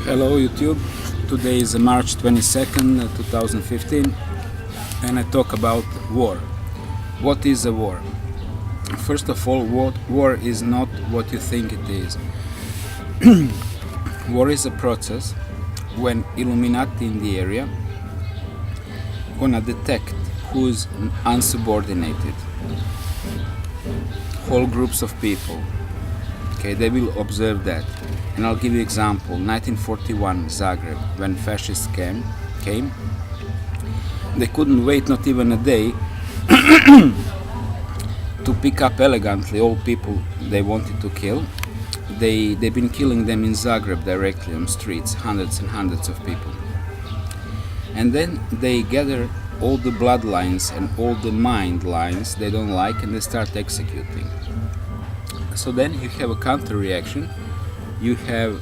Hello YouTube, today is March 22nd, 2015 and I talk about war. What is a war? First of all, war is not what you think it is. War is a process when Illuminati in the area gonna detect who is unsubordinated. Whole groups of people. Okay, they will observe that. And I'll give you example. 1941 Zagreb, when fascists came, they couldn't wait not even a day to pick up elegantly all people they wanted to kill. They've been killing them in Zagreb directly on streets, hundreds and hundreds of people. And then they gather all the bloodlines and all the mind lines they don't like and they start executing. So then you have a counter reaction. You have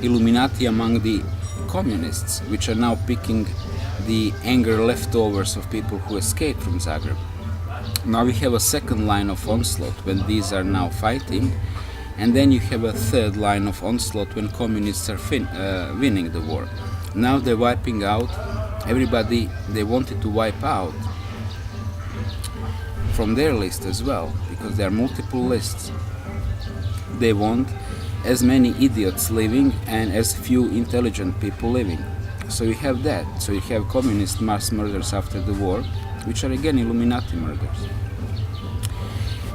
Illuminati among the communists, which are now picking the anger leftovers of people who escaped from Zagreb. Now we have a second line of onslaught when these are now fighting, and then you have a third line of onslaught when communists are winning the war. Now they're wiping out everybody they wanted to wipe out from their list as well, because there are multiple lists. They want as many idiots living and as few intelligent people living. So you have that. So you have communist mass murders after the war, which are again Illuminati murders.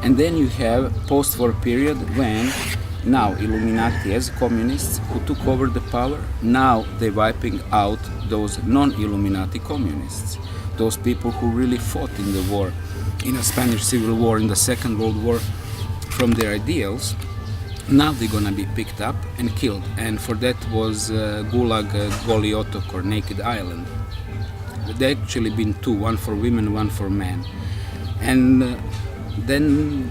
And then you have post-war period when now Illuminati as communists who took over the power, now they're wiping out those non-Illuminati communists, those people who really fought in the war, in the Spanish Civil War, in the Second World War, from their ideals. Now they're gonna be picked up and killed, and for that was Gulag, Goliotok, or Naked Island. There actually been two, one for women, one for men, and then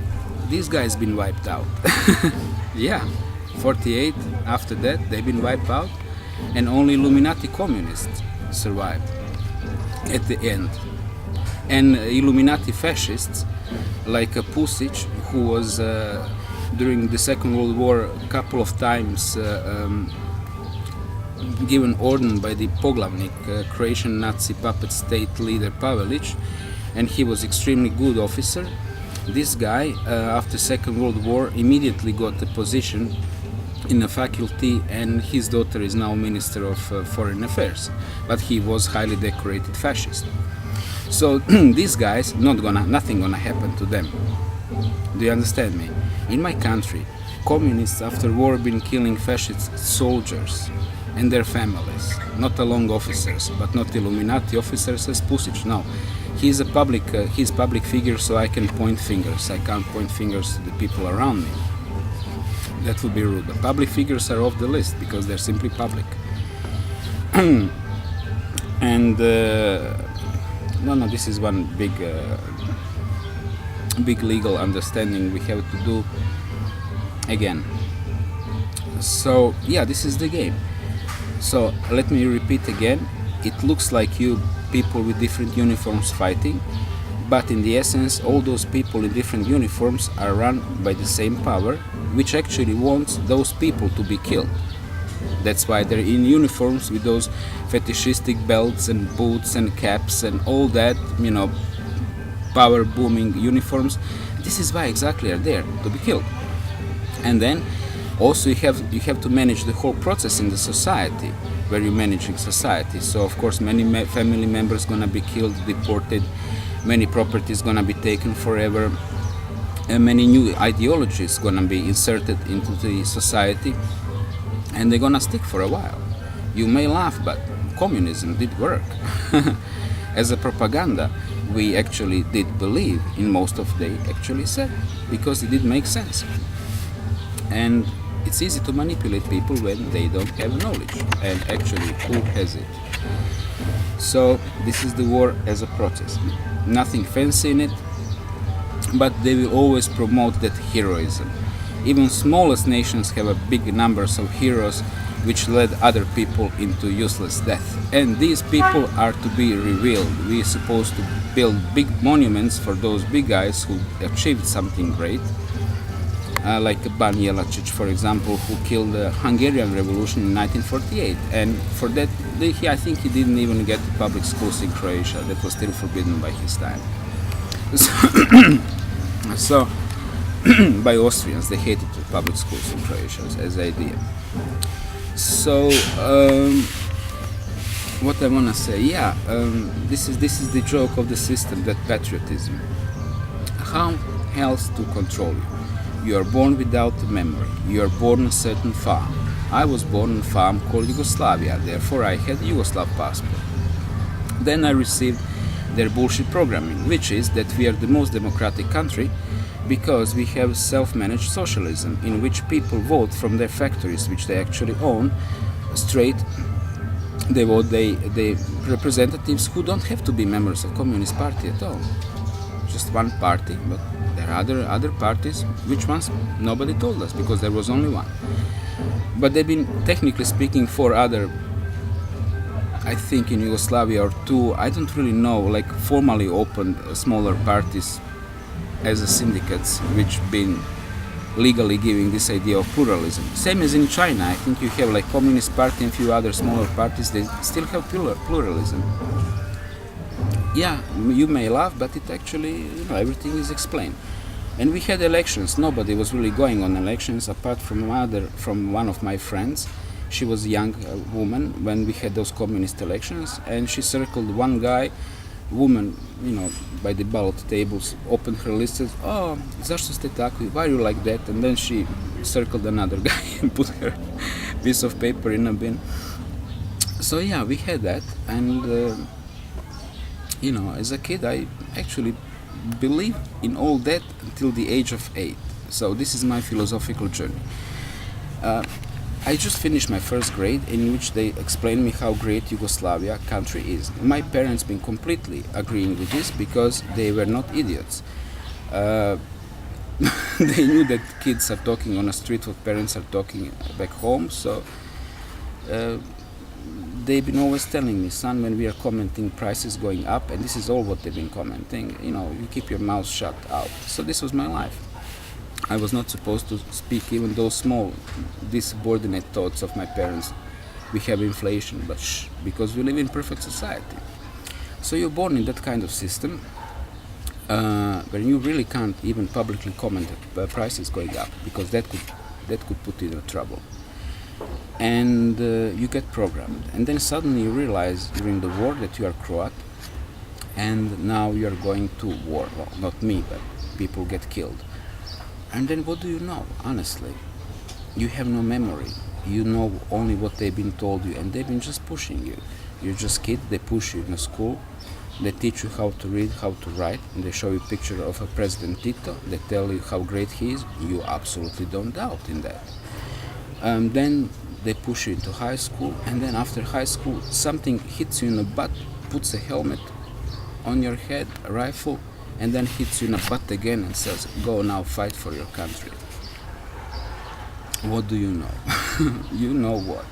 these guys been wiped out. Yeah, 48 after that they've been wiped out, and only Illuminati communists survived at the end. And Illuminati fascists like Pusic, who was during the Second World War a couple of times given order by the Poglavnik, Croatian Nazi puppet state leader Pavelic, and he was extremely good officer. This guy, after Second World War, immediately got a position in a faculty, and his daughter is now Minister of Foreign Affairs, but he was highly decorated fascist. So these guys, nothing gonna happen to them. Do you understand me? In my country, communists after war been killing fascist soldiers and their families, not along officers, but not Illuminati officers as Pusic. No, he's a public figure, so I can point fingers. I can't point fingers to the people around me. That would be rude. The public figures are off the list because they're simply public. And no, this is one big legal understanding we have to do again. So yeah, this is the game. So let me repeat again. It looks like you people with different uniforms fighting, but in the essence all those people in different uniforms are run by the same power, which actually wants those people to be killed. That's why they're in uniforms with those fetishistic belts and boots and caps and all that, you know, power booming uniforms. This is why exactly are there, to be killed. And then also you have to manage the whole process in the society where you're managing society. So of course many family members gonna be killed, deported, many properties gonna be taken forever, and many new ideologies gonna be inserted into the society, and they're gonna stick for a while. You may laugh, but communism did work. As a propaganda, we actually did believe in most of they actually said, because it did make sense. And it's easy to manipulate people when they don't have knowledge, and actually who has it? So this is the war as a process. Nothing fancy in it, but they will always promote that heroism. Even smallest nations have a big numbers of heroes which led other people into useless death. And these people are to be revealed. We are supposed to build big monuments for those big guys who achieved something great, like Ban Jelačić, for example, who killed the Hungarian Revolution in 1948, and for that, I think he didn't even get public schools in Croatia. That was still forbidden by his time. So by Austrians, they hated the public schools in Croatia as idea. So what I want to say, this is the joke of the system, that patriotism. How else to control you? You are born without memory. You are born on a certain farm. I was born on a farm called Yugoslavia, therefore I had a Yugoslav passport. Then I received their bullshit programming, which is that we are the most democratic country because we have self-managed socialism in which people vote from their factories, which they actually own, straight. They vote they representatives who don't have to be members of Communist Party at all. Just one party, but there are other parties. Which ones? Nobody told us because there was only one. But they've been, technically speaking, 4 other, I think in Yugoslavia, or 2, I don't really know, like formally opened smaller parties as a syndicates, which been legally giving this idea of pluralism. Same as in China, I think you have like Communist Party and few other smaller parties, they still have pluralism. Yeah, you may laugh, but it actually, everything is explained. And we had elections. Nobody was really going on elections apart from one of my friends. She was a young woman when we had those communist elections, and she circled one guy, woman, by the ballot tables, opened her list, says, "Oh, zašto ste takvi? Why are you like that?" And then she circled another guy and put her piece of paper in a bin. So yeah, we had that, and as a kid, I actually believed in all that until the age of 8. So this is my philosophical journey. I just finished my first grade, in which they explained me how great Yugoslavia country is. My parents been completely agreeing with this because they were not idiots. They knew that kids are talking on the street what parents are talking back home, so they've been always telling me, "Son, when we are commenting prices going up," and this is all what they've been commenting, you keep your mouth shut out. So this was my life. I was not supposed to speak even those small, subordinate thoughts of my parents. We have inflation, but shh, because we live in perfect society. So you're born in that kind of system, where you really can't even publicly comment prices going up, because that could put you in trouble. And you get programmed, and then suddenly you realize during the war that you are Croat, and now you are going to war. Well, not me, but people get killed. And then what do you know? Honestly, you have no memory. You know only what they've been told you, and they've been just pushing you. You're just kid. They push you in a school. They teach you how to read, how to write, and they show you a picture of a President Tito. They tell you how great he is. You absolutely don't doubt in that. Then they push you into high school, and then after high school, something hits you in the butt, puts a helmet on your head, a rifle, and then hits you in the butt again and says, "Go now, fight for your country." What do you know? You know what?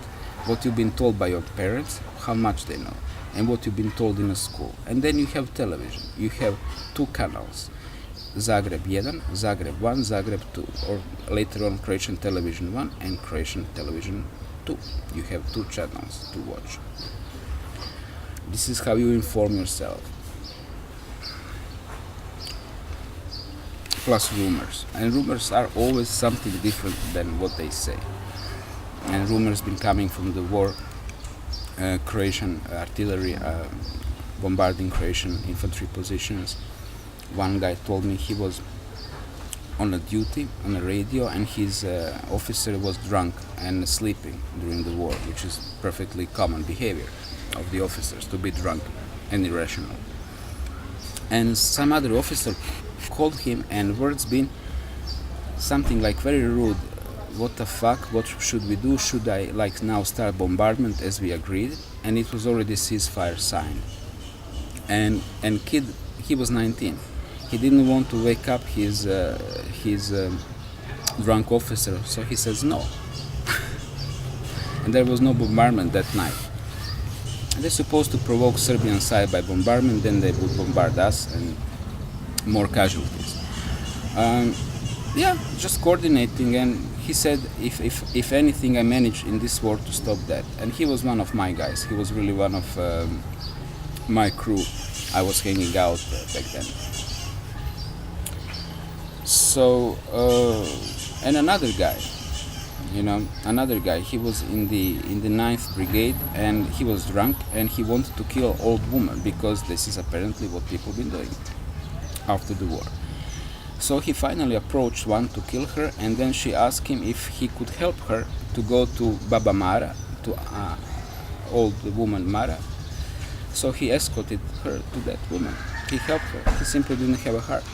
What you've been told by your parents, how much they know, and what you've been told in a school. And then you have television. You have 2 canals. Zagreb 1, Zagreb 1, Zagreb 2, or later on Croatian Television 1 and Croatian Television 2. You have 2 channels to watch. This is how you inform yourself. Plus rumors. And rumors are always something different than what they say. And rumors been coming from the war, Croatian artillery bombarding Croatian infantry positions. One guy told me he was on a duty on a radio, and his officer was drunk and sleeping during the war, which is perfectly common behavior of the officers, to be drunk and irrational. And some other officer called him, and words been something like very rude. What the fuck? What should we do? Should I now start bombardment as we agreed? And it was already ceasefire sign. And kid, he was 19. He didn't want to wake up his drunk officer, so he says no. And there was no bombardment that night. They're supposed to provoke Serbian side by bombardment, then they would bombard us and more casualties. Yeah, just coordinating. And he said, if anything, I managed in this war to stop that. And he was one of my guys. He was really one of my crew. I was hanging out back then. So, and another guy, another guy. He was in the 9th Brigade, and he was drunk, and he wanted to kill old woman because this is apparently what people been doing after the war. So he finally approached one to kill her, and then she asked him if he could help her to go to Baba Mara, to old woman Mara. So he escorted her to that woman. He helped her. He simply didn't have a heart.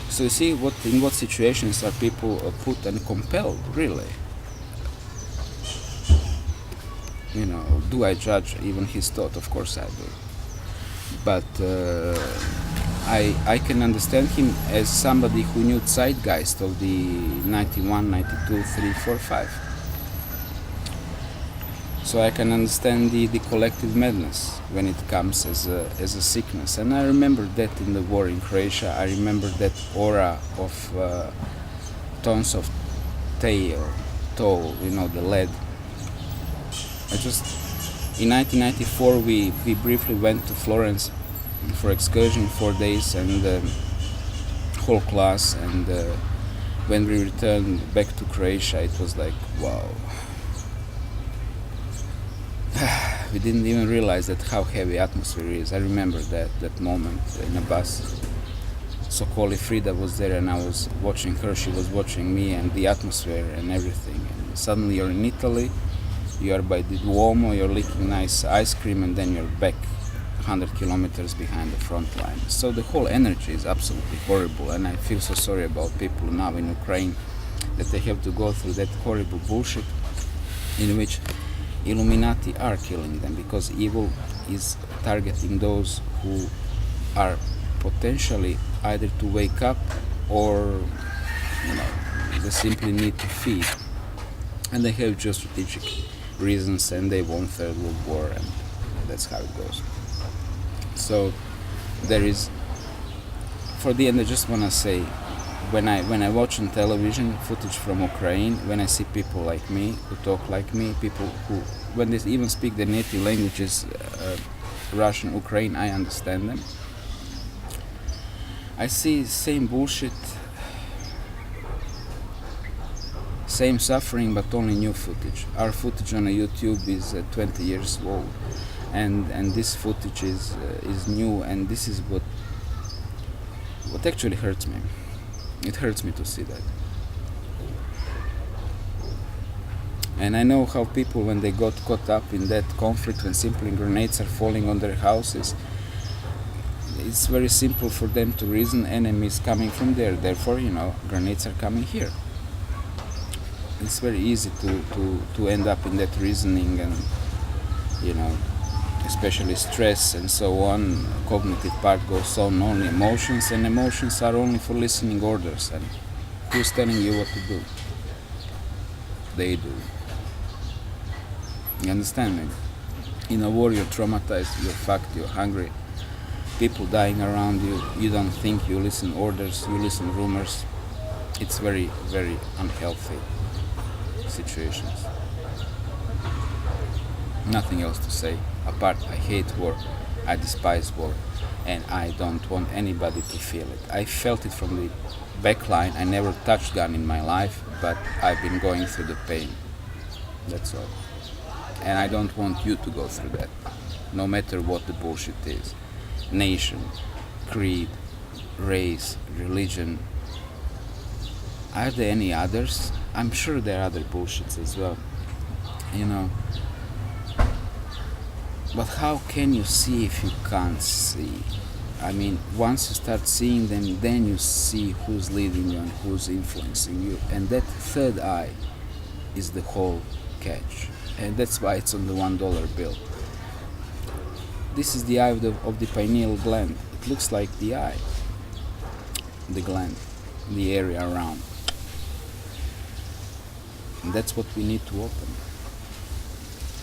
So you see in what situations are people put and compelled, really. Do I judge even his thought? Of course I do. But I can understand him as somebody who knew zeitgeist of the 91, 92, 3, 4, 5. So I can understand the collective madness when it comes as a sickness. And I remember that in the war in Croatia. I remember that aura of tons of tow, the lead. In 1994 we briefly went to Florence for excursion, 4 days, and whole class, and when we returned back to Croatia, it was like, wow. We didn't even realize that how heavy atmosphere is. I remember that moment in a bus. Sokoli Frida was there, and I was watching her, she was watching me, and the atmosphere and everything. And suddenly you're in Italy, you are by the Duomo, you're licking nice ice cream, and then you're back 100 kilometers behind the front line. So the whole energy is absolutely horrible, and I feel so sorry about people now in Ukraine that they have to go through that horrible bullshit in which Illuminati are killing them, because evil is targeting those who are potentially either to wake up or they simply need to feed, and they have geostrategic reasons, and they want Third World War, and that's how it goes. So there is, for the end, I just want to say, when I watch on television footage from Ukraine, when I see people like me who talk like me, people who, when they even speak their native languages, Russian, Ukraine, I understand them. I see same bullshit, same suffering, but only new footage. Our footage on YouTube is 20 years old, and this footage is new, and this is what actually hurts me. It hurts me to see that. And I know how people, when they got caught up in that conflict, when simply grenades are falling on their houses, it's very simple for them to reason enemies coming from there, therefore, grenades are coming here. It's very easy to end up in that reasoning, and especially stress and so on. Cognitive part goes on, only emotions, and emotions are only for listening orders. And who's telling you what to do? They do. You understand me? In a war, you're traumatized, you're fucked, you're hungry. People dying around you, you don't think, you listen orders, you listen rumors. It's very, very unhealthy situations. Nothing else to say. Apart, I hate war, I despise war, and I don't want anybody to feel it. I felt it from the back line. I never touched gun in my life, but I've been going through the pain. That's all. And I don't want you to go through that, no matter what the bullshit is. Nation, creed, race, religion. Are there any others? I'm sure there are other bullshits as well. But how can you see if you can't see? I mean, once you start seeing them, then you see who's leading you and who's influencing you. And that third eye is the whole catch. And that's why it's on the $1 bill. This is the eye of the pineal gland. It looks like the eye, the gland, the area around. And that's what we need to open.